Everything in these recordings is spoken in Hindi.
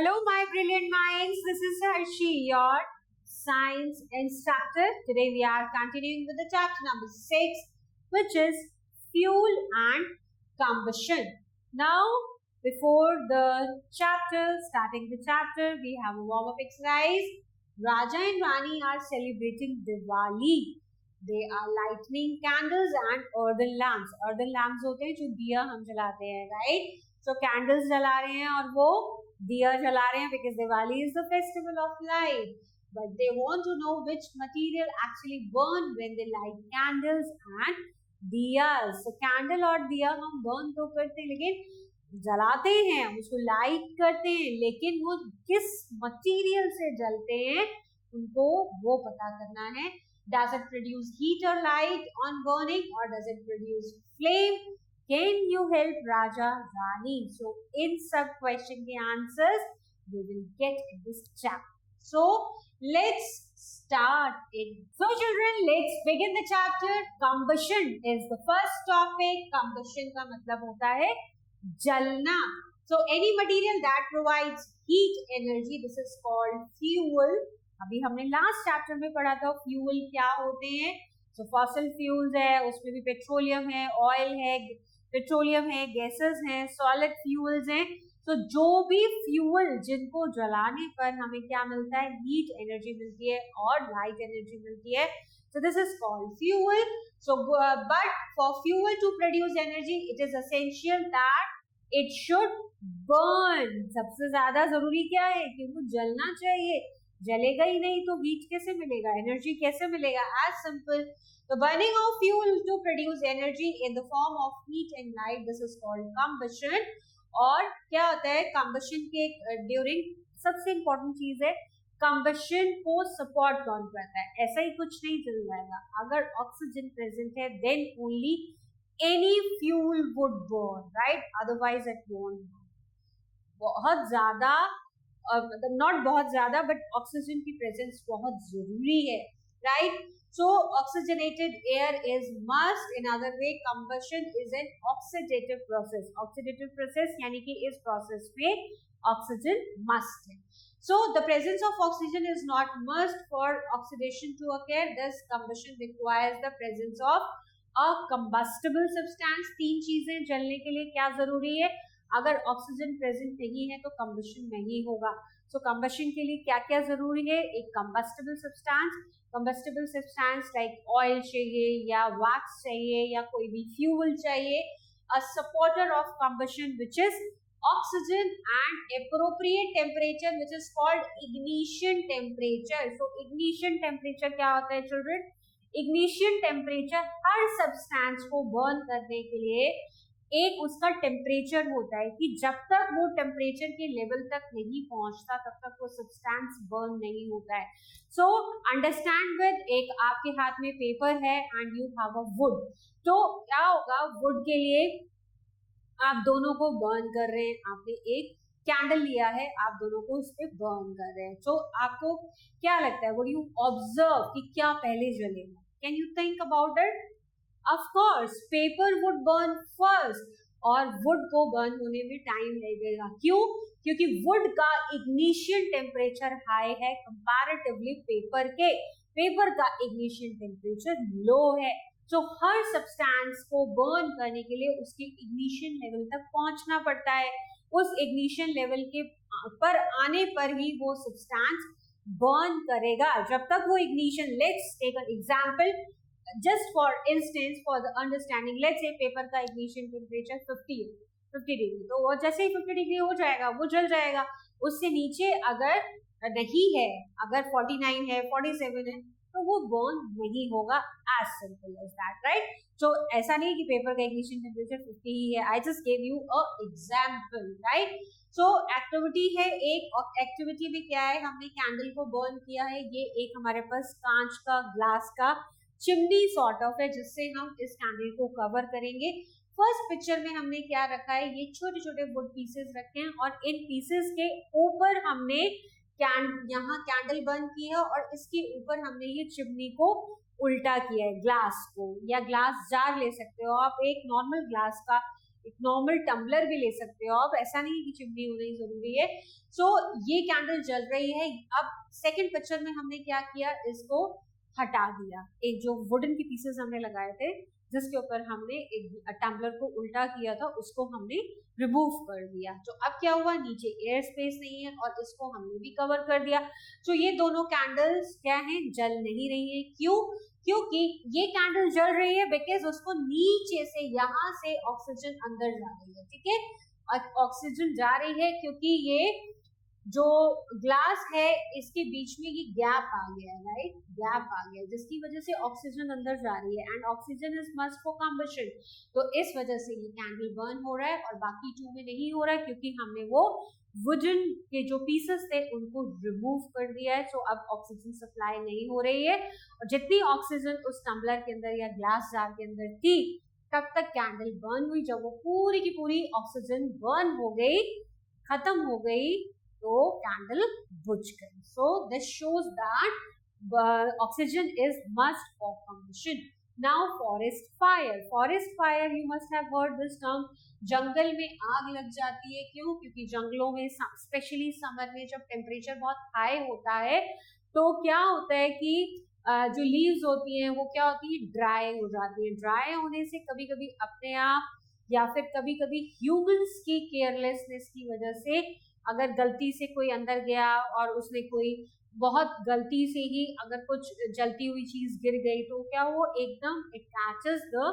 Hello, my brilliant minds. This is Harshi, your science instructor. Today we are continuing with the chapter number 6, which is fuel and combustion. Now, before starting the chapter, we have a warm-up exercise. Raja and Rani are celebrating Diwali. They are lighting candles and earthen lamps. Earthen lamps होते हैं जो दिया हम जलाते हैं, right? So candles जला रहे हैं और वो दिया जला रहे हैं because Diwali is the festival of light. But they want to know which material actually burn when they light candles and diyas. So candle और दिया हम burn तो करते हैं लेकिन जलाते हैं, उसको लाइट करते हैं, लेकिन वो किस मटीरियल से जलते हैं उनको वो पता करना है. Does it produce heat or light on burning, or does it produce flame? Can you help Raja Rani? So in sub question के answers we will get in this chapter. So let's start it. So children, let's begin the chapter. Combustion is the first topic. Combustion का मतलब होता है जलना. So any material that provides heat energy, this is called fuel. अभी हमने लास्ट चैप्टर में पढ़ा था फ्यूल क्या होते हैं. सो फॉसिल फ्यूल्स है, उसमें भी पेट्रोलियम है, ऑयल है, पेट्रोलियम है, गैसेस हैं, सॉलिड फ्यूल्स हैं. तो जो भी फ्यूल जिनको जलाने पर हमें क्या मिलता है, हीट एनर्जी मिलती है और लाइट एनर्जी मिलती है. So this is called fuel. So but for fuel to produce energy it is essential that it should burn. सबसे ज्यादा जरूरी क्या है कि वो जलना चाहिए. जलेगा ही नहीं तो हीट कैसे मिलेगा, एनर्जी कैसे मिलेगा. As simple. The burning of fuel to produce energy in the form of heat and light, this is called combustion. और क्या होता है combustion के ड्यूरिंग, सबसे इम्पोर्टेंट चीज है combustion को सपोर्ट कौन करता है. ऐसा ही कुछ नहीं चल जाएगा. अगर ऑक्सीजन प्रेजेंट है then only any fuel would burn, right? Otherwise it won't burn. बहुत ज्यादा नॉट बहुत ज्यादा बट ऑक्सीजन की प्रेजेंस बहुत जरूरी है, right? So oxygenated air is must. In other way combustion is an oxidative process. Oxidative process यानी कि इस प्रोसेस में ऑक्सीजन मस्ट है. So the presence of oxygen is not must for oxidation to occur. This combustion requires the presence of a combustible substance. तीन चीजें जलने के लिए क्या जरूरी है. अगर ऑक्सीजन प्रेजेंट नहीं है तो कंबशन नहीं होगा. सो कंबशन के लिए क्या क्या जरूरी है. एक combustible substance. Combustible substance like oil चाहिए या वैक्स चाहिए या कोई भी फ्यूल चाहिए. A supporter of combustion which is oxygen and appropriate temperature which is called ignition temperature. So ignition temperature क्या होता है चिल्ड्रन. इग्निशन टेम्परेचर हर सब्सटेंस को बर्न करने के लिए एक उसका टेम्परेचर होता है कि जब तक वो टेम्परेचर के लेवल तक नहीं पहुंचता तब तक वो सब्सटेंस बर्न नहीं होता है. सो अंडरस्टैंड विद, एक आपके हाथ में पेपर है and you have a would. तो क्या होगा, वुड के लिए आप दोनों को बर्न कर रहे हैं. आपने एक कैंडल लिया है, आप दोनों को उस पर बर्न कर रहे हैं. तो आपको क्या लगता है, वुड यू ऑब्जर्व कि क्या पहले जलेगा. Can you think about it. Of course, paper would burn first. और wood को burn होने में टाइम लगेगा. क्यों? क्योंकि wood का ignition temperature high है comparatively paper के. paper का ignition temperature low है. तो हर substance को burn करने के लिए उसके ignition level तक पहुंचना पड़ता है. उस ignition level के पर आने पर ही वो substance burn करेगा. जब तक वो ignition, let's take an example. Just for instance, for the understanding, let's say paper का ignition temperature 50 डिग्री. तो वो जैसे ही 50 डिग्री हो जाएगा वो जल जाएगा. उससे नीचे अगर नहीं है, अगर 49 है, 47 है, तो वो बर्न नहीं होगा. as simple as that, right? तो ऐसा नहीं कि पेपर का ignition temperature 50 ही है. I just gave you a example, right? So activity है. एक एक्टिविटी में क्या है, हमने कैंडल को बर्न किया है. ये एक हमारे पास कांच का, ग्लास का चिमनी सॉर्ट ऑफ है जिससे हम इस कैंडल को कवर करेंगे. फर्स्ट पिक्चर में हमने क्या रखा है, ये छोटे छोटे वुड पीसेस रखे हैं और इन पीसेस के ऊपर हमने यहाँ कैंडल बर्न की है और इसके ऊपर हमने ये चिमनी को उल्टा किया है, ग्लास को, या ग्लास जार ले सकते हो आप. एक नॉर्मल ग्लास का एक नॉर्मल टम्बलर भी ले सकते हो आप, ऐसा नहीं कि चिमनी होना ही जरूरी है। सो ये कैंडल जल रही है। अब सेकंड पिक्चर में हमने क्या किया, इसको हटा दिया, एक जो वुडन के पीसेस हमने लगाए थे जिसके ऊपर हमने एक टम्बलर को उल्टा किया था उसको हमने रिमूव कर दिया। तो अब क्या हुआ, नीचे एयर स्पेस नहीं है और इसको हमने भी कवर कर दिया। तो ये दोनों कैंडल्स क्या हैं, जल नहीं रही है। क्यों, क्योंकि ये कैंडल जल रही है बिकॉज उसको नीचे से यहाँ से ऑक्सीजन अंदर जा रही है, ठीक है, ऑक्सीजन जा रही है क्योंकि ये जो ग्लास है इसके बीच में ये गैप आ गया है, राइट, गैप आ गया जिसकी वजह से ऑक्सीजन अंदर जा रही है and oxygen is must for combustion. तो इस वजह से ये कैंडल बर्न हो रहा है और बाकी टू में नहीं हो रहा है क्योंकि हमने वो वुडन के जो पीसेस थे उनको रिमूव कर दिया है। सो अब ऑक्सीजन सप्लाई नहीं हो रही है और जितनी ऑक्सीजन उस टम्बलर के अंदर या ग्लास जार के अंदर थी तब तक कैंडल बर्न हुई। जब वो पूरी की पूरी ऑक्सीजन बर्न हो गई, खत्म हो गई, तो कैंडल बुझ गई। So this shows that oxygen is must for combustion. Now forest fire, forest fire you must have heard this term. जंगल में आग लग जाती है, क्यों, क्योंकि जंगलों में स्पेशली समर में जब टेम्परेचर बहुत हाई होता है तो क्या होता है कि जो लीव्स होती हैं वो क्या होती है, ड्राई हो जाती है। ड्राई होने से कभी कभी अपने आप या फिर कभी कभी ह्यूमंस की केयरलेसनेस की वजह से अगर गलती से कोई अंदर गया और उसने कोई बहुत गलती से ही अगर कुछ जलती हुई चीज गिर गई तो क्या वो एकदम इट कैचेस द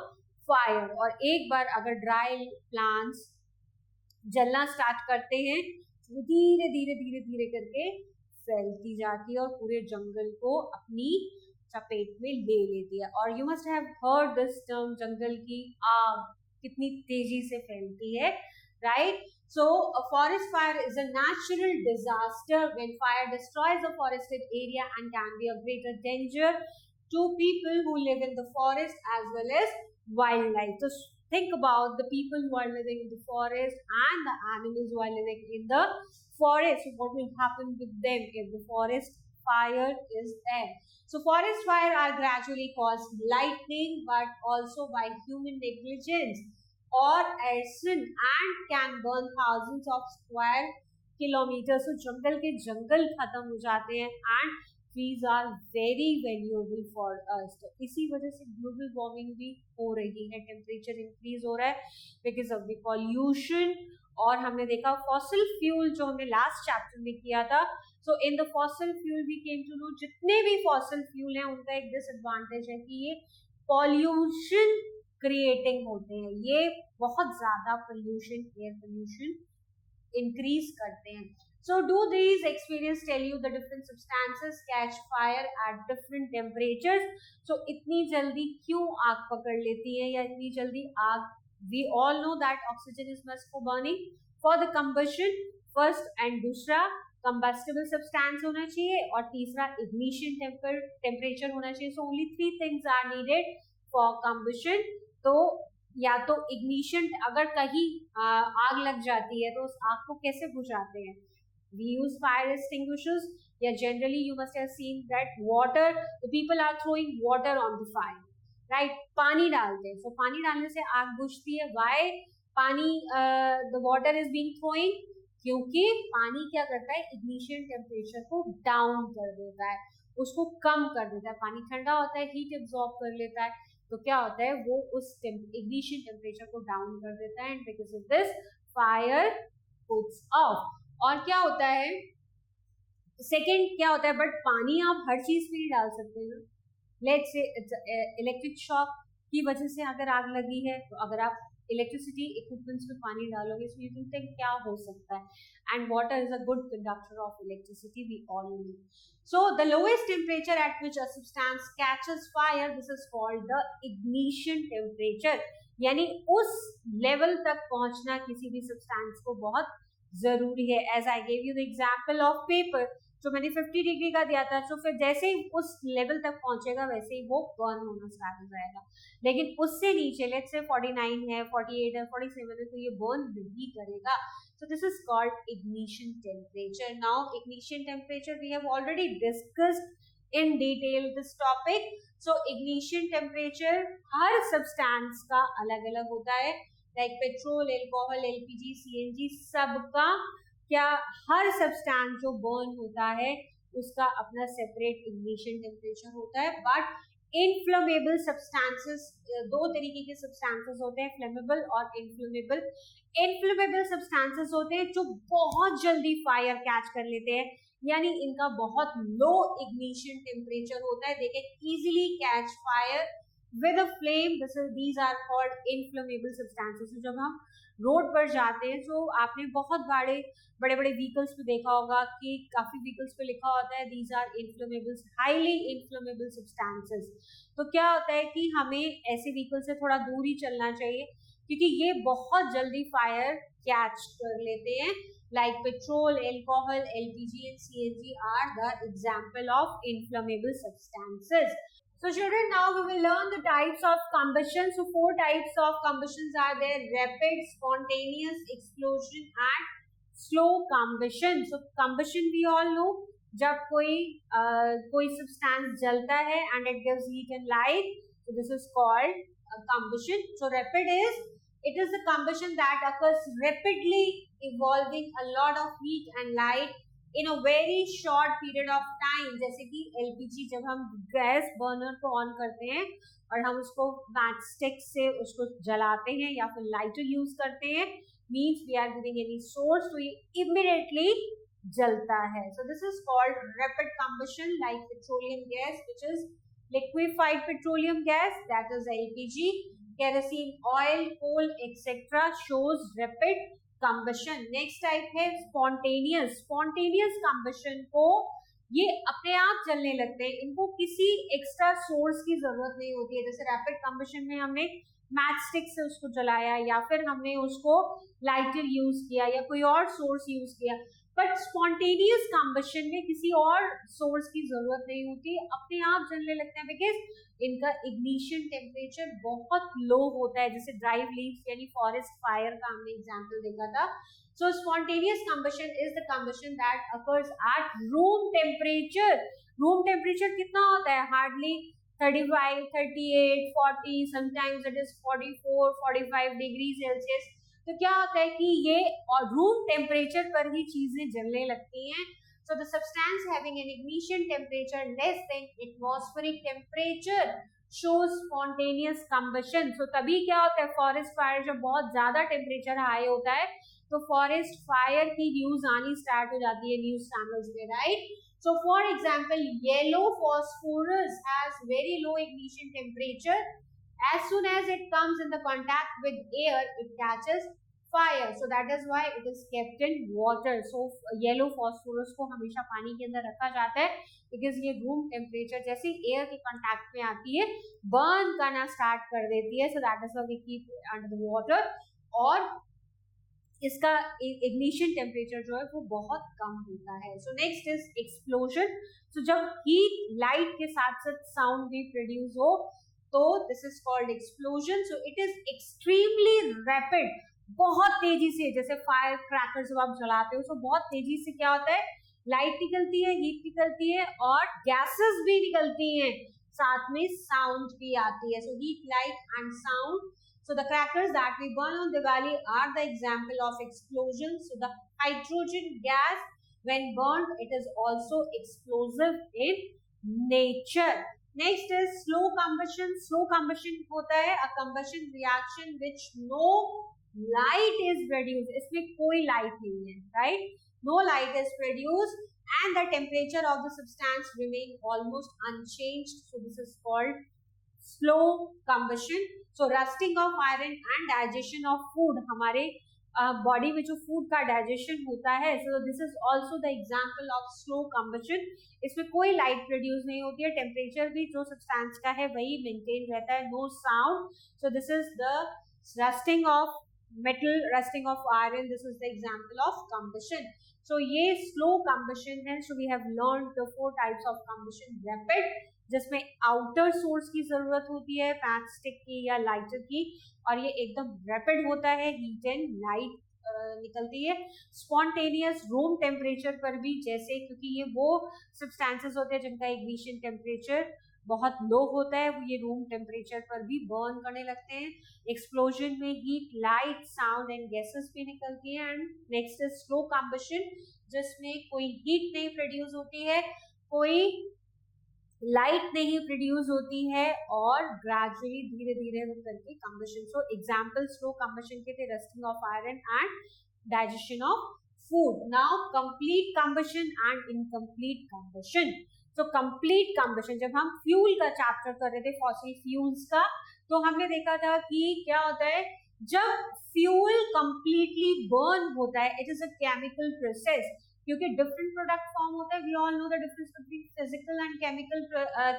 फायर। और एक बार अगर ड्राई प्लांट्स जलना स्टार्ट करते हैं तो धीरे धीरे धीरे धीरे करके फैलती जाती है और पूरे जंगल को अपनी चपेट में ले लेती है। और you must have heard this term, जंगल की आग कितनी तेजी से फैलती है, right. So a forest fire is a natural disaster when fire destroys a forested area and can be a greater danger to people who live in the forest as well as wildlife. So think about the people who are living in the forest and the animals who are living in the forest. What will happen with them if the forest fire is there? So forest fire are gradually caused lightning but also by human negligence or arson and can burn thousands of square kilometers. So जंगल के जंगल खत्म हो जाते हैं and trees are very valuable for us. तो इसी वजह से ग्लोबल वार्मिंग भी हो रही है, टेम्परेचर इंक्रीज हो रहा है बिकॉज ऑफ द पॉल्यूशन। और हमने देखा फॉसिल फ्यूल जो हमने लास्ट चैप्टर में किया था, so in the fossil fuel we came to know जितने भी फॉसिल फ्यूल हैं उनका एक डिसएडवांटेज है कि ये पॉल्यूशन क्रिएटिंग होते हैं, ये बहुत ज्यादा पोल्यूशन, एयर पोल्यूशन इंक्रीज करते हैं। So do these experience tell you the different substances catch fire at different temperatures. So इतनी जल्दी क्यों आग पकड़ लेती है या इतनी जल्दी आग, we all know that oxygen is must for burning for the combustion first, and दूसरा कंबस्टिबल सब्सटेंस होना चाहिए और तीसरा इग्निशन टेम्परेचर होना चाहिए। So only 3 things are needed for combustion. तो या तो इग्निशन, अगर कहीं आग लग जाती है तो उस आग को कैसे बुझाते हैं, वी यूज फायर एक्सटिंग्विशर्स या generally you must have seen that water, the people are throwing water on the fire, right, पानी डालते हैं। सो पानी डालने से आग बुझती है। व्हाई पानी, the water is being throwing, क्योंकि पानी क्या करता है, इग्निशन टेम्परेचर को डाउन कर देता है, उसको कम कर देता है। पानी ठंडा होता है, हीट एब्जॉर्ब कर लेता है, तो क्या होता है वो उस इग्निशन टेम्परेचर को डाउन कर देता है and because of this fire puts of. और क्या होता है सेकंड, क्या होता है, बट पानी आप हर चीज में ही डाल सकते हैं ना। लेट्स से इलेक्ट्रिक शॉक की वजह से अगर आग लगी है तो अगर आप इलेक्ट्रिसिटी इक्विपमेंट्स में पानी डालोगे so you can think क्या हो सकता है, and water is a good conductor of electricity, we all know. So the lowest temperature at which a substance catches fire, this is called the ignition temperature. यानी उस लेवल तक पहुंचना किसी भी सब्सटेंस को बहुत जरूरी है। As I gave you the example of paper, जो मैंने 50 डिग्री का दिया था, तो फिर जैसे ही उस लेवल तक पहुंचेगा वैसे ही वो बर्न होना स्टार्ट हो जाएगा। लेकिन उससे नीचे लेट्स से 49 है, 48 है, 47 है, तो ये बर्न नहीं करेगा। So this is called ignition temperature. Now ignition temperature we have already discussed in detail this topic. So ignition temperature her substance का अलग अलग होता है, like petrol, alcohol, LPG, CNG, सबका क्या हर सब्सटेंस जो बर्न होता है उसका अपना सेपरेट इग्निशन टेम्परेचर होता है. बट इनफ्लेमेबल सब्सटेंसेस, दो तरीके के सब्सटेंसेस होते हैं, फ्लेमेबल और इनफ्लेमेबल. इनफ्लेमेबल सब्सटेंसेस होते हैं जो बहुत जल्दी फायर कैच कर लेते हैं, यानी इनका बहुत लो इग्निशन टेम्परेचर होता है. They can easily catch fire with a flame. These are called inflammable substances. जब हम रोड पर जाते हैं तो आपने बहुत बड़े बड़े व्हीकल्स पे देखा होगा कि काफी व्हीकल्स पे लिखा होता है these are inflammable, highly inflammable substances. तो क्या होता है कि हमें ऐसे व्हीकल से थोड़ा दूर ही चलना चाहिए क्योंकि ये बहुत जल्दी फायर कैच कर लेते हैं. Like petrol, alcohol, LPG and CNG are the example of inflammable substances. So children, now we will learn the types of combustion. So 4 types of combustions are there: rapid, spontaneous, explosion and slow combustion. So combustion we all know, जब कोई substance जलता है and it gives heat and light, so this is called combustion. So rapid it is the combustion that occurs rapidly, involving a lot of heat and light in a very short period of time. जैसे कि एलपीजी, जब हम गैस बर्नर को ऑन करते हैं और हम उसको मैचस्टिक से उसको जलाते हैं या फिर लाइटर यूज करते हैं, means we are giving any source, तो ये इमीडिएटली जलता है. So this is called rapid combustion. Like petroleum gas which is liquefied petroleum gas, that is LPG, kerosene oil, coal etc. shows rapid combustion. Next type है स्पॉन्टेनियस. स्पॉन्टेनियस combustion को ये अपने आप जलने लगते हैं, इनको किसी एक्स्ट्रा सोर्स की जरूरत नहीं होती है. जैसे रैपिड combustion में हमने मैच स्टिक से उसको जलाया या फिर हमने उसको लाइटर यूज किया या कोई और सोर्स यूज किया. बट स्पॉन्टेनियस combustion में किसी और सोर्स की जरूरत नहीं होती, अपने आप जलने लगते हैं बिकॉज इनका इग्निशन टेम्परेचर बहुत लो होता है. जैसे ड्राई लीव्स यानी फॉरेस्ट फायर का हमने एग्जांपल देखा था. So spontaneous combustion is the combustion that occurs at room temperature. Room temperature कितना होता है? Hardly 35, 38, 40, sometimes it is 44, 45 degree Celsius. तो क्या होता है कि ये और रूम टेम्परेचर पर ही चीजें जलने लगती हैं. So the substance having an ignition temperature less than atmospheric temperature shows spontaneous combustion. So तभी क्या होता है, फॉरेस्ट फायर जब बहुत ज्यादा टेम्परेचर हाई होता है तो फॉरेस्ट फायर की न्यूज आनी स्टार्ट हो जाती है न्यूज चैनल्स में, right. So for example, yellow phosphorus has very low ignition temperature. As soon as it comes in the contact with air, it catches fire. So that is why it is kept in water. So yellow phosphorus को हमेशा पानी के अंदर रखा जाता है because ये रूम टेम्परेचर जैसे एयर के कांटेक्ट में आती है बर्न करना स्टार्ट कर देती है. So that is why we keep it under the water. और इसका इग्निशन टेम्परेचर जो है वो बहुत कम होता है. So next is explosion. So जब हीट लाइट के साथ साथ साउंड भी प्रोड्यूस हो तो this is called explosion. So it is extremely rapid, बहुत तेजी से, जैसे फायर क्रैकर जब आप जलाते हो तो बहुत तेजी से क्या होता है, लाइट निकलती है, हीट निकलती है और गैसेस भी निकलती हैं, साथ में साउंड भी आती है. So heat, light and sound. So the crackers that we burn on Diwali are the example of explosion. So the hydrogen gas, when burned, it is also explosive in nature. Next is slow combustion. Slow combustion होता है a combustion reaction which no light is produced. इसमें कोई light नहीं है, right? No light is produced and the temperature of the substance remain almost unchanged. So this is called slow combustion. So rusting of iron and digestion of food, हमारे बॉडी में जो फूड का डाइजेशन होता है, so this is also the example of slow combustion. इसमें कोई लाइट प्रोड्यूस नहीं होती है, टेम्परेचर भी जो सब्सटेंस का है वही मेंटेन रहता है, no sound. So this is the rusting of metal, rusting of iron. This is the example of combustion. So ये slow combustion है. So we have learned the 4 types of combustion. Rapid, जिसमें आउटर सोर्स की जरूरत होती है, पैच स्टिक की या लाइटर की, और ये एकदम रैपिड होता है, हीट एंड लाइट निकलती है. स्पॉन्टेनियस, रूम टेम्परेचर पर भी, जैसे क्योंकि ये वो सब्सटेंसेस होते हैं जिनका इग्निशन टेम्परेचर बहुत लो होता है, ये रूम टेम्परेचर पर भी बर्न करने लगते हैं। एक्सप्लोजन में heat, light, sound and gases भी निकलती हैं। And next is slow combustion, जिसमें कोई हीट नहीं प्रोड्यूस होती है, कोई लाइट नहीं प्रोड्यूस होती है, और ग्रेजुअली धीरे धीरे करके combustion. So example slow combustion के थे rusting of iron and digestion of food. Now complete combustion and incomplete combustion. तो कंप्लीट कंबशन, जब हम फ्यूल का चैप्टर कर रहे थे, फॉसिल फ्यूल्स का, तो हमने देखा था कि क्या होता है जब फ्यूल कंप्लीटली बर्न होता है, it is a chemical process, क्योंकि डिफरेंट प्रोडक्ट फॉर्म होता है। We all know the difference between physical and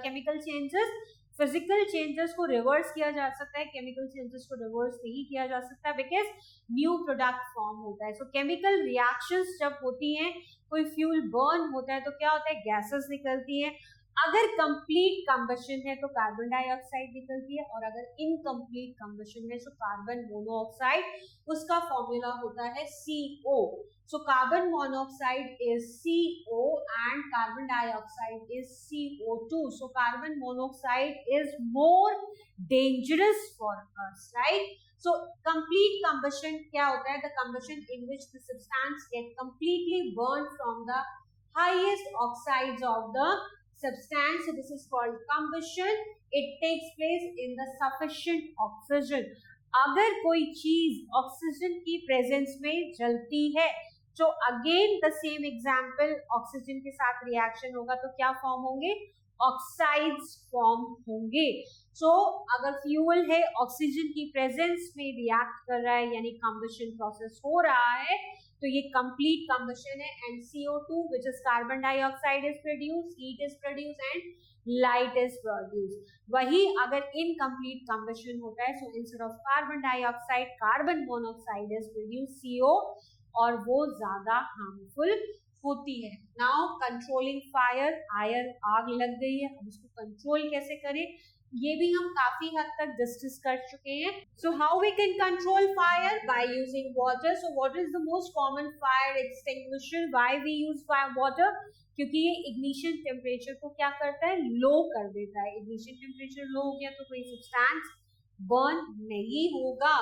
chemical changes. Physical changes को रिवर्स किया जा सकता है, केमिकल चेंजेस को रिवर्स नहीं किया जा सकता, बिकॉज न्यू प्रोडक्ट फॉर्म होता है। सो केमिकल रिएक्शंस जब होती हैं, कोई फ्यूल बर्न होता है, तो क्या होता है गैसेस निकलती हैं। अगर कंप्लीट कंबशन है तो कार्बन डाइऑक्साइड निकलती है, और अगर इनकम्प्लीट कंबशन है तो कार्बन मोनोऑक्साइड, उसका फॉर्मूला होता है CO। So carbon monoxide is CO and carbon dioxide is CO2. So carbon monoxide is more dangerous for us, right? So complete combustion क्या होता है? The combustion in which the substance get completely burned from the highest oxides of the substance. So this is called combustion. It takes place in the sufficient oxygen. अगर कोई चीज ऑक्सीजन की प्रेजेंस में जलती है, तो again the same example, oxygen के साथ रिएक्शन होगा तो क्या फॉर्म होंगे? ऑक्साइड्स फॉर्म होंगे। सो अगर फ्यूल है, ऑक्सीजन की प्रेजेंस में रिएक्ट कर रहा है, यानी कंबशन प्रोसेस हो रहा है, तो ये कंप्लीट कंबशन है। And CO2 which is carbon dioxide is produce, heat is produce and light is produce. वही अगर इनकम्प्लीट कंबशन होता है, so instead of carbon dioxide carbon monoxide is produce CO, और वो ज्यादा हार्मफुल होती है। नाउ कंट्रोलिंग फायर, आग लग गई है, अब उसको कंट्रोल कैसे करें, ये भी हम काफी हद तक डिस्कस कर चुके हैं। So how we can control fire? By using water. So water is the most common fire extinguisher. Why we use water? क्योंकि ये इग्निशन टेम्परेचर को क्या करता है? लो कर देता है। इग्निशन टेम्परेचर लो हो गया तो कोई सब्सटेंस बर्न नहीं होगा,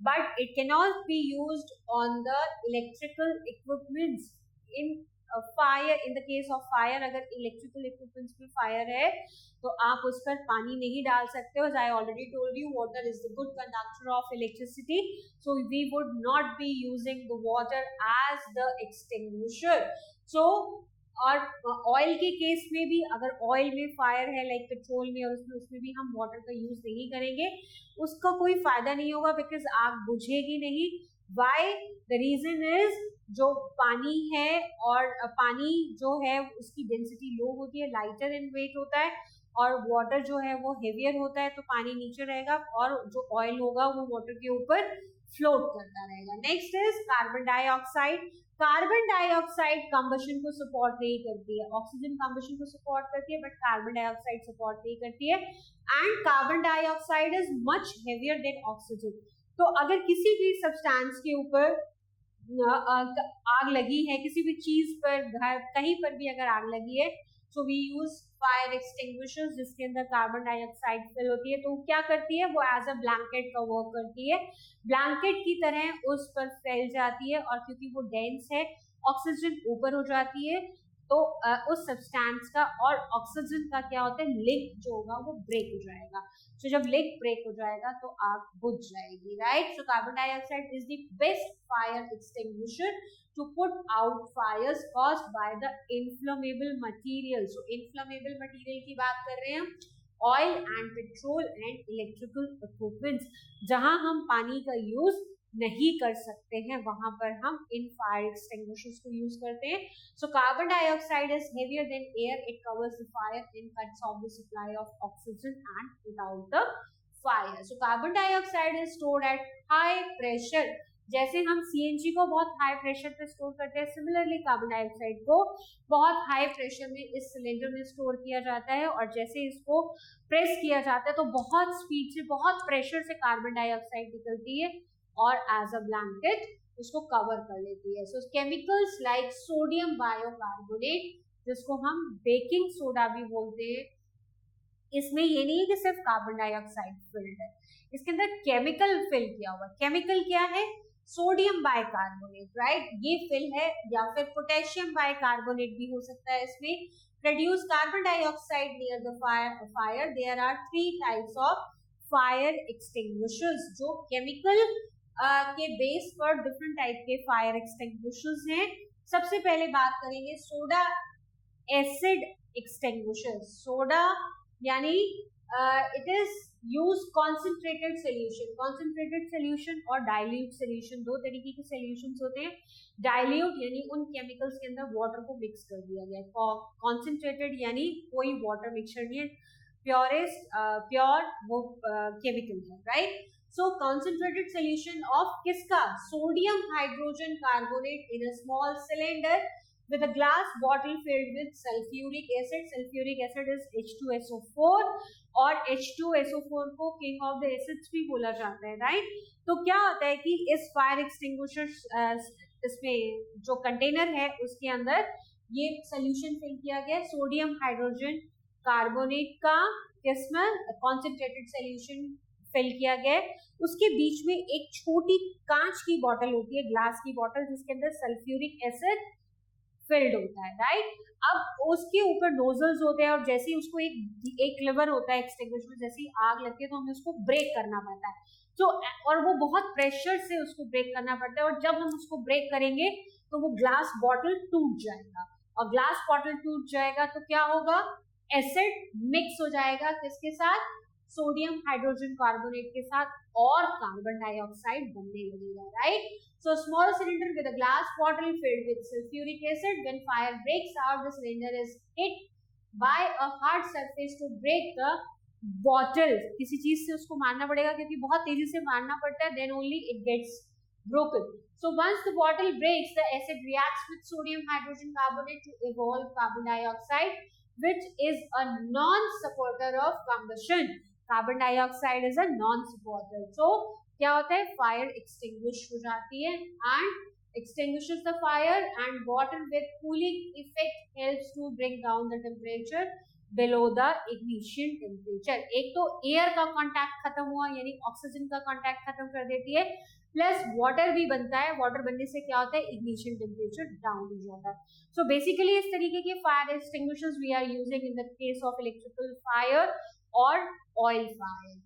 but it cannot be used on the electrical equipments in fire. In the case of fire, अगर electrical equipments में fire है तो आप उस पर पानी नहीं डाल सकते हो. As I already told you, water is the good conductor of electricity, so we would not be using the water as the extinguisher. So और ऑयल के केस में भी, अगर ऑयल में फायर है लाइक पेट्रोल में, और उसमें भी हम वाटर का यूज नहीं करेंगे, उसका कोई फायदा नहीं होगा, बिकॉज आग बुझेगी नहीं. वाई? द रीजन इज जो पानी है, और पानी जो है उसकी डेंसिटी लो होती है, लाइटर इन वेट होता है, और वाटर जो है वो हेवियर होता है, तो पानी नीचे रहेगा और जो ऑयल होगा वो वाटर के ऊपर फ्लोट करता रहेगा. Next is carbon dioxide. Carbon dioxide combustion को सपोर्ट नहीं करती है, ऑक्सीजन कंबशन को सपोर्ट करती है, बट कार्बन डाइऑक्साइड सपोर्ट नहीं करती है. And carbon dioxide is much heavier than oxygen. तो अगर किसी भी सब्सटेंस के ऊपर आग लगी है, किसी भी चीज पर, कहीं पर भी अगर आग लगी है, so we use fire extinguishers जिसके अंदर कार्बन डाइऑक्साइड फिल होती है. तो क्या करती है वो? एज अ ब्लैंकेट का वर्क करती है, ब्लैंकेट की तरह उस पर फैल जाती है, और क्योंकि वो डेंस है, ऑक्सीजन ऊपर हो जाती है, तो उस सब्सटेंस का और ऑक्सीजन का क्या होता है, लिंक जो होगा वो ब्रेक हो जाएगा. तो जब लिंक ब्रेक हो जाएगा तो आग बुझ जाएगी, right. So carbon dioxide is the best fire extinguisher to put out fires caused by the inflammable material. So inflammable material की बात कर रहे हैं हम, oil and petrol and electrical equipments. जहां हम पानी का यूज नहीं कर सकते हैं, वहां पर हम इन फायर एक्सटिंग्विशर्स को यूज करते हैं. So carbon dioxide is heavier than air. It covers the fire and cuts off the supply of oxygen and without the fire. So carbon dioxide is stored at high pressure. जैसे हम CNG को बहुत हाई प्रेशर पे स्टोर करते हैं, सिमिलरली कार्बन डाइऑक्साइड को बहुत हाई प्रेशर में इस सिलेंडर में स्टोर किया जाता है, और जैसे इसको प्रेस किया जाता है तो बहुत स्पीड से, बहुत प्रेशर से कार्बन डाइऑक्साइड निकलती है और एज अ ब्लैंकेट उसको कवर कर लेती है. सो केमिकल्स लाइक सोडियम बायोकार्बोनेट, जिसको हम बेकिंग सोडा भी बोलते हैं, इसमें ये नहीं है कि सिर्फ कार्बन डाइऑक्साइड फिल्ड है, इसके अंदर केमिकल फिल किया हुआ है। केमिकल क्या है? सोडियम बाइकार्बोनेट, राइट, ये फिल है, या फिर पोटेशियम बाइकार्बोनेट भी हो सकता है। इसमें produce carbon dioxide near the fire. There are 3 types of fire extinguishers, जो केमिकल के बेस पर डिफरेंट टाइप के फायर एक्सटिंग्विशर्स हैं। सबसे पहले बात करेंगे सोडा एसिड एक्सटिंग्विशर्स। सोडा यानी it is use concentrated solution. Concentrated solution और डाइल्यूट सोल्यूशन, दो तरीके के सोल्यूशंस होते हैं। डाइल्यूट यानी उन केमिकल्स के अंदर वाटर को मिक्स कर दिया गया, कॉन्सेंट्रेटेड यानी कोई वाटर मिक्सचर नहीं है, प्योर वो केमिकल है, right. So concentrated solution of किसका? Sodium hydrogen carbonate in a small cylinder with a glass bottle filled with sulfuric acid. Sulfuric acid is H2SO4 और H2SO4 को king of the acids भी बोला जाता है, राइट। तो क्या होता है कि इस फायर एक्सटिंग्विशर इसमें जो कंटेनर है उसके अंदर ये सोल्यूशन फिल किया गया सोडियम हाइड्रोजन कार्बोनेट का, किसमें? कॉन्सेंट्रेटेड सोल्यूशन फिल किया गया। उसके बीच में एक छोटी कांच की बोतल होती है, ग्लास की बोतल, जिसके अंदर सल्फ्यूरिक एसिड फिल्ड होता है, राइट। अब उसके ऊपर नोजल्स होते हैं और जैसे ही उसको एक लीवर होता है एक्सटिंग्विशर, जैसे ही आग लगती है तो हमें उसको ब्रेक करना पड़ता है। तो और वो बहुत प्रेशर से उसको ब्रेक करना पड़ता है, और जब हम उसको ब्रेक करेंगे तो वो ग्लास बॉटल टूट जाएगा, और ग्लास बॉटल टूट जाएगा तो क्या होगा? एसिड मिक्स हो जाएगा किसके साथ? सोडियम हाइड्रोजन कार्बोनेट के साथ, और कार्बन डाइऑक्साइड बनने लगेगा, right. So small cylinder with a glass bottle filled with sulfuric acid. When fire breaks out, the cylinder is hit by a hard surface to break the bottle. किसी चीज से उसको मारना पड़ेगा, क्योंकि बहुत तेजी से मारना पड़ता है, then only it gets broken. So once the bottle breaks, the acid reacts with sodium hydrogen carbonate to evolve carbon dioxide, which is a non-supporter of combustion. Carbon dioxide is a non-supporter. So क्या होता है? फायर एक्सटिंग्विश हो जाती है, and extinguishes the fire, and water with cooling effect helps to bring down the temperature below the ignition temperature. एक तो एयर का कांटेक्ट खत्म हुआ, यानी ऑक्सीजन का कांटेक्ट खत्म कर देती है, प्लस वाटर भी बनता है। वाटर बनने से क्या होता है? इग्निशन टेम्परेचर डाउन हो जाता है। सो बेसिकली इस तरीके के fire extinguishers we are using in the case of electrical fire और oil fire.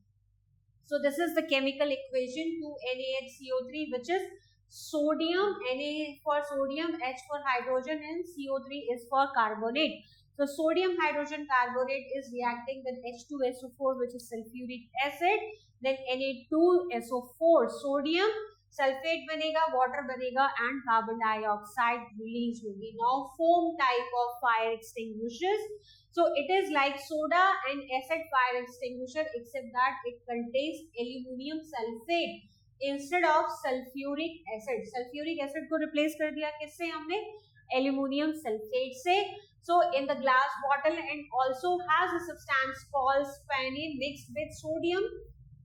So this is the chemical equation to NaHCO3, which is sodium, Na for sodium, H for hydrogen, and CO3 is for carbonate. So sodium hydrogen carbonate is reacting with H2SO4, which is sulfuric acid, then Na2SO4, sodium sulfate banega, water banega, and carbon dioxide release होगी. Now foam type of fire extinguishers. So it is like soda and acid fire extinguisher, except that it contains aluminum sulfate instead of sulfuric acid. Sulfuric acid को replace कर दिया किससे हमने? Aluminum sulfate से. So in the glass bottle, and also has a substance called spanine mixed with sodium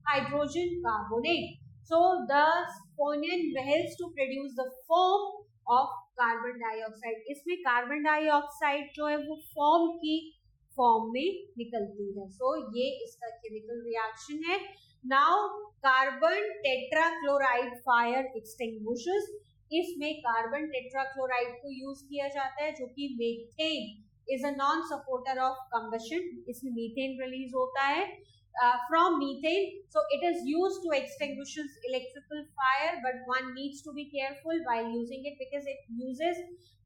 hydrogen carbonate. So the spanine helps to produce the foam of carbon dioxide. इसमें कार्बन डाइऑक्साइड जो है वो फोम की फॉर्म में निकलती है. सो ये इसका केमिकल रिएक्शन है. Now carbon tetrachloride fire extinguishers. इसमें कार्बन टेट्राक्लोराइड को यूज किया जाता है, जो कि methane is a non supporter of combustion. इसमें मीथेन रिलीज होता है from methane. So it is used to extinguish electrical fire, but one needs to be careful while using it because it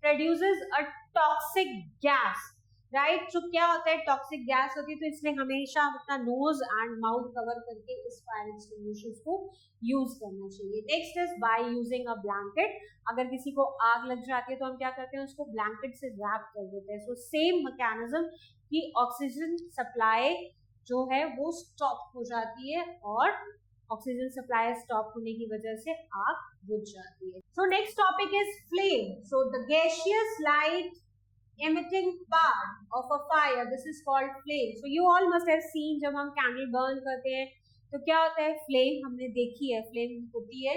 produces a toxic gas. Right. तो क्या होता है? टॉक्सिक गैस होती है, तो इसलिए हमेशा अपना नोज एंड माउथ कवर करके इस फायर एक्सटिंग्विशर्स को यूज करना चाहिए. Next is by using a blanket. अगर किसी को आग लग जाती है तो हम क्या करते हैं? उसको ब्लैंकेट से रैप कर देते हैं. सो सेम मैकेनिज्म की ऑक्सीजन सप्लाई जो है वो स्टॉप हो जाती है, और ऑक्सीजन सप्लाई स्टॉप होने की वजह से आग बुझ जाती है. So next topic is flame. So the gaseous light emitting part of a fire, this is called flame. So you all must have seen जब हम कैंडल बर्न करते हैं तो क्या होता है? फ्लेम हमने देखी है, फ्लेम होती है.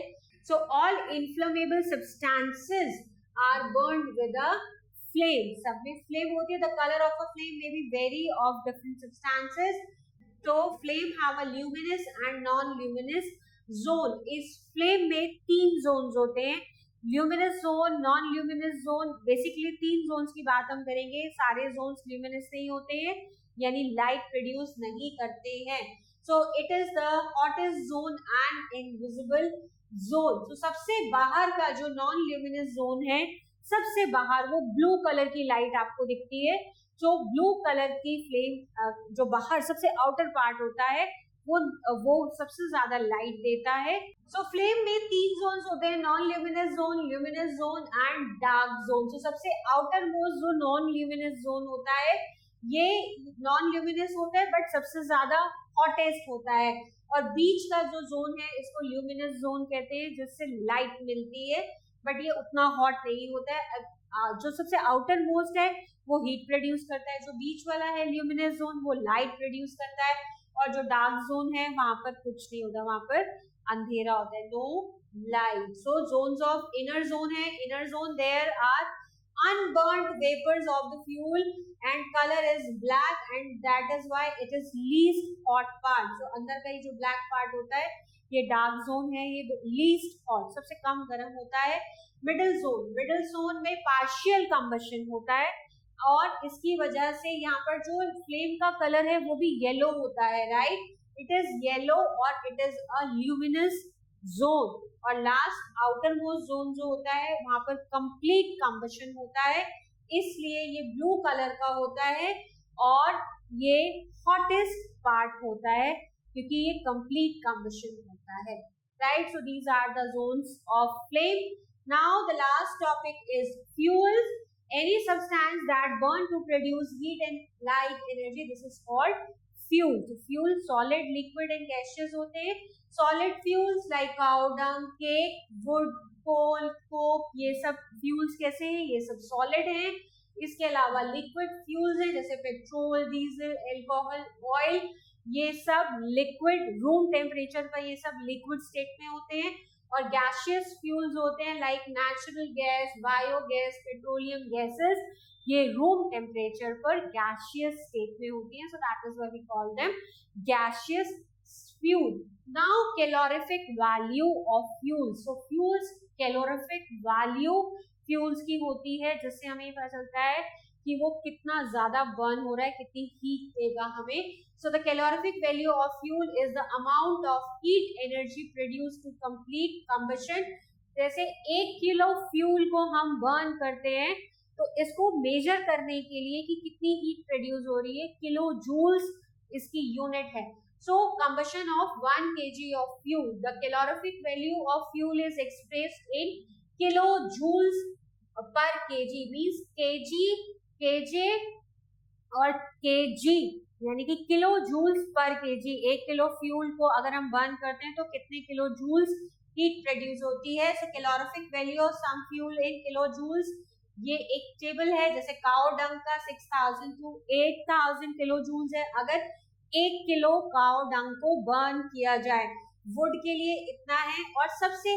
So all inflammable substances are burned with a flame, सब में फ्लेम होती है. The colour of a flame may be very of different substances. तो flame have a luminous and non luminous zone. इस फ्लेम में 3 जोन्स होते हैं, luminous zone, non luminous zone. Basically 3 zones की बात हम करेंगे. सारे जोन्स ल्यूमिनस नहीं होते हैं, यानी लाइट प्रोड्यूस नहीं करते हैं. So it is the hottest zone and invisible zone. तो सबसे बाहर का जो नॉन ल्यूमिनस जोन है, सबसे बाहर वो ब्लू कलर की लाइट आपको दिखती है. जो ब्लू कलर की फ्लेम जो बाहर सबसे आउटर पार्ट होता है वो सबसे ज्यादा लाइट देता है. सो फ्लेम में 3 जोन्स होते हैं, non luminous zone and dark zone. तो सबसे आउटर मोस्ट जो नॉन ल्यूमिनस जोन होता है, ये नॉन ल्यूमिनस होता है बट सबसे ज्यादा हॉटेस्ट होता है. और बीच का जो जोन है इसको ल्यूमिनस जोन कहते हैं, जिससे लाइट मिलती है बट ये उतना हॉट नहीं होता है. जो सबसे आउटर मोस्ट है वो हीट प्रोड्यूस करता है, जो बीच वाला है ल्यूमिनस जोन वो लाइट प्रोड्यूस करता है, और जो डार्क जोन है वहां पर कुछ नहीं होता, वहां पर अंधेरा होता है, no light. So zones of inner zone है. Inner zone there are unburnt vapors of the fuel and color is black and that is why it is least hot part. so अंदर का ये जो black part होता है ये डार्क जोन है, ये लीस्ट हॉट, सबसे कम गर्म होता है. मिडिल जोन में पार्शियल कंबशन होता है और इसकी वजह से यहाँ पर जो फ्लेम का कलर है वो भी येलो होता है, राइट. इट इज येलो और it is a luminous zone. और लास्ट आउटर मोस्ट जोन जो होता है वहां पर कंप्लीट कंबशन होता है, इसलिए ये ब्लू कलर का होता है और ये हॉटेस्ट पार्ट होता है क्योंकि ये कंप्लीट कंबशन होता है, right. So these are the zones of flame. Now the last topic is fuels. Any substance that burn to produce heat and light energy, this is called fuel. तो fuel solid, liquid and gaseous होते हैं. Solid fuels like cow dung, cake, wood, coal, coke, ये सब fuels कैसे हैं? ये सब solid हैं. इसके अलावा liquid fuels हैं जैसे पेट्रोल, डीजल, अल्कोहल, ऑयल, ये सब liquid, रूम टेम्परेचर पर ये सब liquid state में होते हैं. और गैसियस फ्यूल्स होते हैं like natural gas, biogas, petroleum gases, ये रूम टेम्परेचर पर गैसियस स्टेट में होती हैं. So that is why we call them gaseous fuel. Now calorific value of fuels. So fuels calorific value fuels की होती है जिससे हमें पता चलता है कि वो कितना ज्यादा बर्न हो रहा है, कितनी हीट देगा हमें. So the calorific value of fuel is the amount of heat energy produce to complete combustion. जैसे 1 किलो फ्यूल को हम बर्न करते हैं तो इसको मेजर करने के लिए कि कितनी हीट प्रोड्यूस हो रही है, किलो जूल्स इसकी यूनिट है. So combustion of 1 kg of fuel, the calorific value of fuel is expressed in kilo joules per KG. Means KJ और केजी यानी कि kilo joules per KG. 1 kilo fuel को अगर हम बर्न करते हैं तो कितने किलो जूल्स हीट प्रोड्यूस होती है. So calorific value of some fuel in kilo joules, ये एक टेबल है. जैसे काउ डंग का 6000 टू 8000 किलो जूल्स है अगर 1 किलो काउ डंग को बर्न किया जाए. वुड के लिए इतना है. और सबसे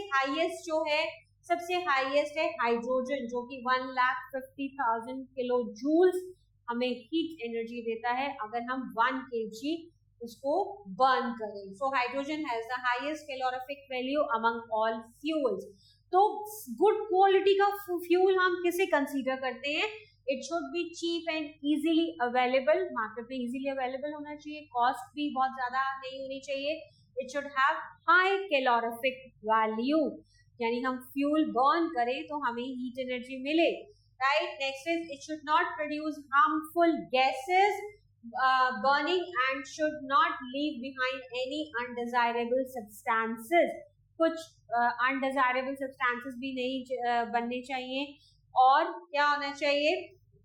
हाईएस्ट है हाइड्रोजन जो कि 1,50,000 किलो जूल्स हमें हीट एनर्जी देता है अगर हम 1 kg उसको बर्न करें. So hydrogen has the highest calorific value among all fuels. तो गुड क्वालिटी का फ्यूल हम किसे कंसीडर करते हैं? It should be cheap and easily available. Market में इजीली अवेलेबल होना चाहिए, कॉस्ट भी बहुत ज्यादा नहीं होनी चाहिए. It should have high calorific value, यानी हम फ्यूल बर्न करें तो हमें हीट एनर्जी मिले, right. Next is it should not produce harmful gases burning and should not leave behind any undesirable substances. कुछ अनडिजायरेबल सब्सटेंसेस भी नहीं बनने चाहिए. और क्या होना चाहिए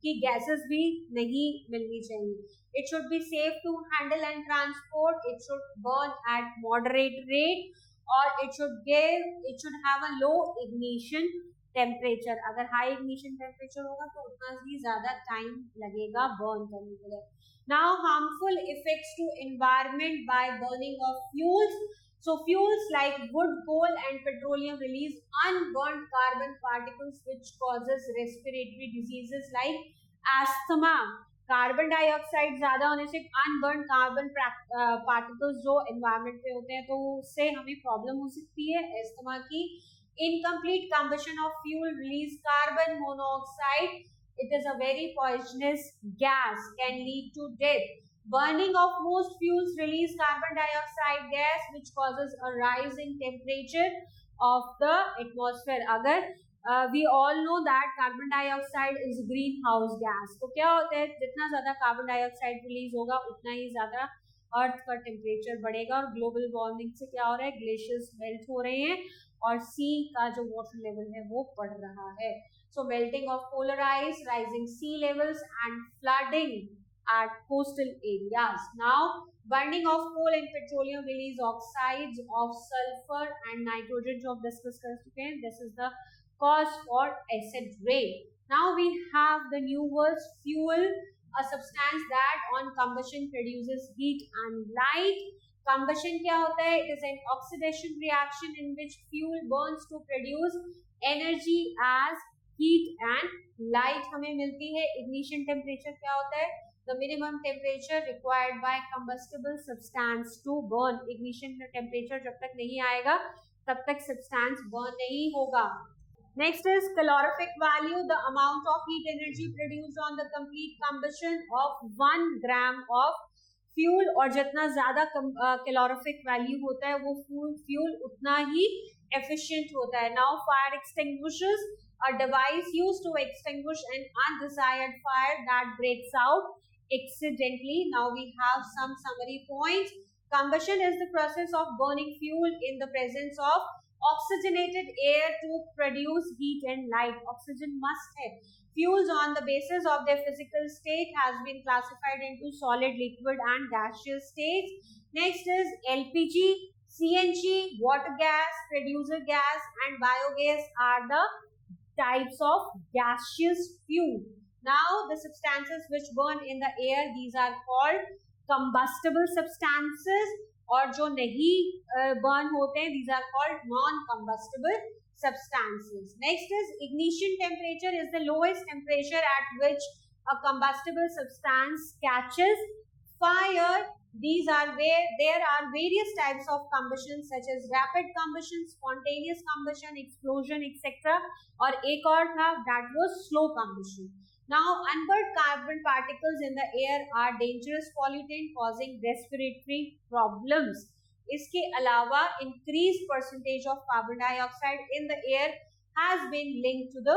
कि गैसेस भी नहीं मिलनी चाहिए. It should be safe to handle and transport. It should burn at moderate rate. और it should have a low ignition temperature. अगर high ignition temperature होगा तो उतना ही ज्यादा टाइम लगेगा बर्न करने के लिए. Now harmful effects to environment by burning of fuels. So fuels like wood, coal and petroleum release unburnt carbon particles which causes respiratory diseases like asthma. Carbon dioxide ज्यादा होने से अनबर्न कार्बन पार्टिकल्स जो एनवायरमेंट में होते हैं तो उससे हमें प्रॉब्लम हो सकती है अस्थमा की. Incomplete combustion of fuel release carbon monoxide. It is a very poisonous gas, can lead to death. Burning of most fuels release carbon dioxide gas which causes a rise in temperature of the atmosphere. अगर we all know that carbon dioxide is greenhouse gas. तो क्या होता है, जितना ज्यादा कार्बन डाइऑक्साइड रिलीज होगा उतना ही ज्यादा अर्थ का टेम्परेचर बढ़ेगा और ग्लोबल वार्मिंग से क्या हो रहा है, ग्लेशियर्स मेल्ट हो रहे हैं और सी का जो वाटर लेवल है वो बढ़ रहा है. So melting of polar ice, rising sea levels and flooding at coastal areas. Now, burning of coal and petroleum release oxides of sulfur and nitrogen जो हम discuss कर चुके हैं. This is the cause for acid rain. Now we have the new words fuel, a substance that on combustion produces heat and light. Combustion क्या होता है? It is an oxidation reaction in which fuel burns to produce energy as heat and light हमें मिलती है. Ignition temperature क्या होता है? The minimum temperature required by combustible substance to burn. Ignition temperature जब तक नहीं आएगा तब तक substance burn नहीं होगा. Next is calorific value, the amount of heat energy produced on the complete combustion of 1 gram of fuel. और जितना ज़्यादा calorific value होता है वो fuel उतना ही efficient होता है. Now fire extinguishers, a device used to extinguish an undesired fire that breaks out accidentally. Now we have some summary points. Combustion is the process of burning fuel in the presence of oxygenated air to produce heat and light. Oxygen must have. Fuels on the basis of their physical state has been classified into solid, liquid and gaseous states. Next is LPG, CNG, water gas, producer gas and biogas are the types of gaseous fuel. Now the substances which burn in the air, these are called combustible substances. और जो नहीं burn होते हैं, these are called non-combustible substances. Next is ignition temperature is the lowest temperature at which a combustible substance catches fire. These are where there are various types of combustion such as rapid combustion, spontaneous combustion, explosion, etc. और एक और था that was slow combustion. Now, unburnt carbon particles in the air are dangerous pollutant causing respiratory problems. इसके अलावा increased percentage of carbon dioxide in the air has been linked to the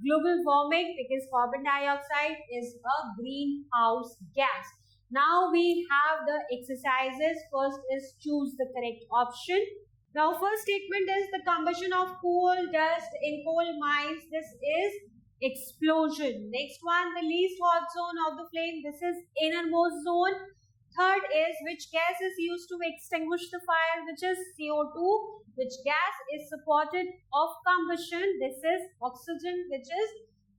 global warming because carbon dioxide is a greenhouse gas. Now we have the exercises. First is choose the correct option. Now, first statement is the combustion of coal dust in coal mines. This is explosion. Next one, the least hot zone of the flame. This is innermost zone. Third is which gas is used to extinguish the fire, which is CO2. Which gas is supported of combustion? This is oxygen, which is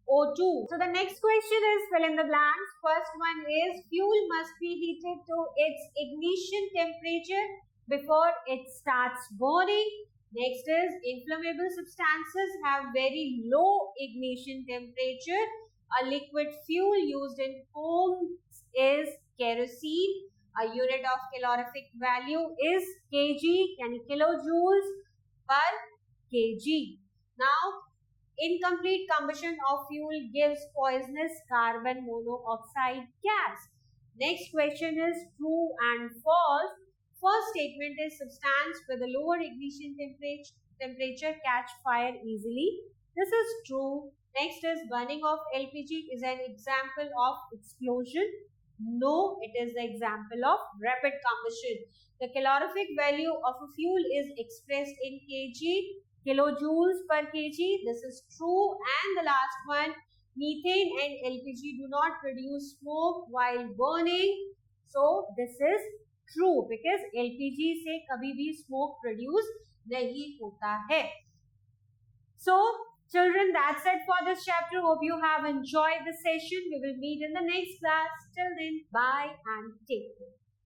O2. So the next question is fill in the blanks. First one is fuel must be heated to its ignition temperature before it starts burning. Next is inflammable substances have very low ignition temperature. A liquid fuel used in homes is kerosene. A unit of calorific value is kg, yani kilojoules per kg. Now, incomplete combustion of fuel gives poisonous carbon monoxide gas. Next question is true and false. First statement is substance with a lower ignition temperature catch fire easily. This is true. Next is burning of LPG is an example of explosion. No, it is the example of rapid combustion. The calorific value of a fuel is expressed in kg, kilojoules per kg. This is true. And the last one, methane and LPG do not produce smoke while burning. So this is true because LPG से कभी भी smoke produce नहीं होता है. So children, that's it for this chapter. Hope you have enjoyed the session. We will meet in the next class. Till then, bye and take care.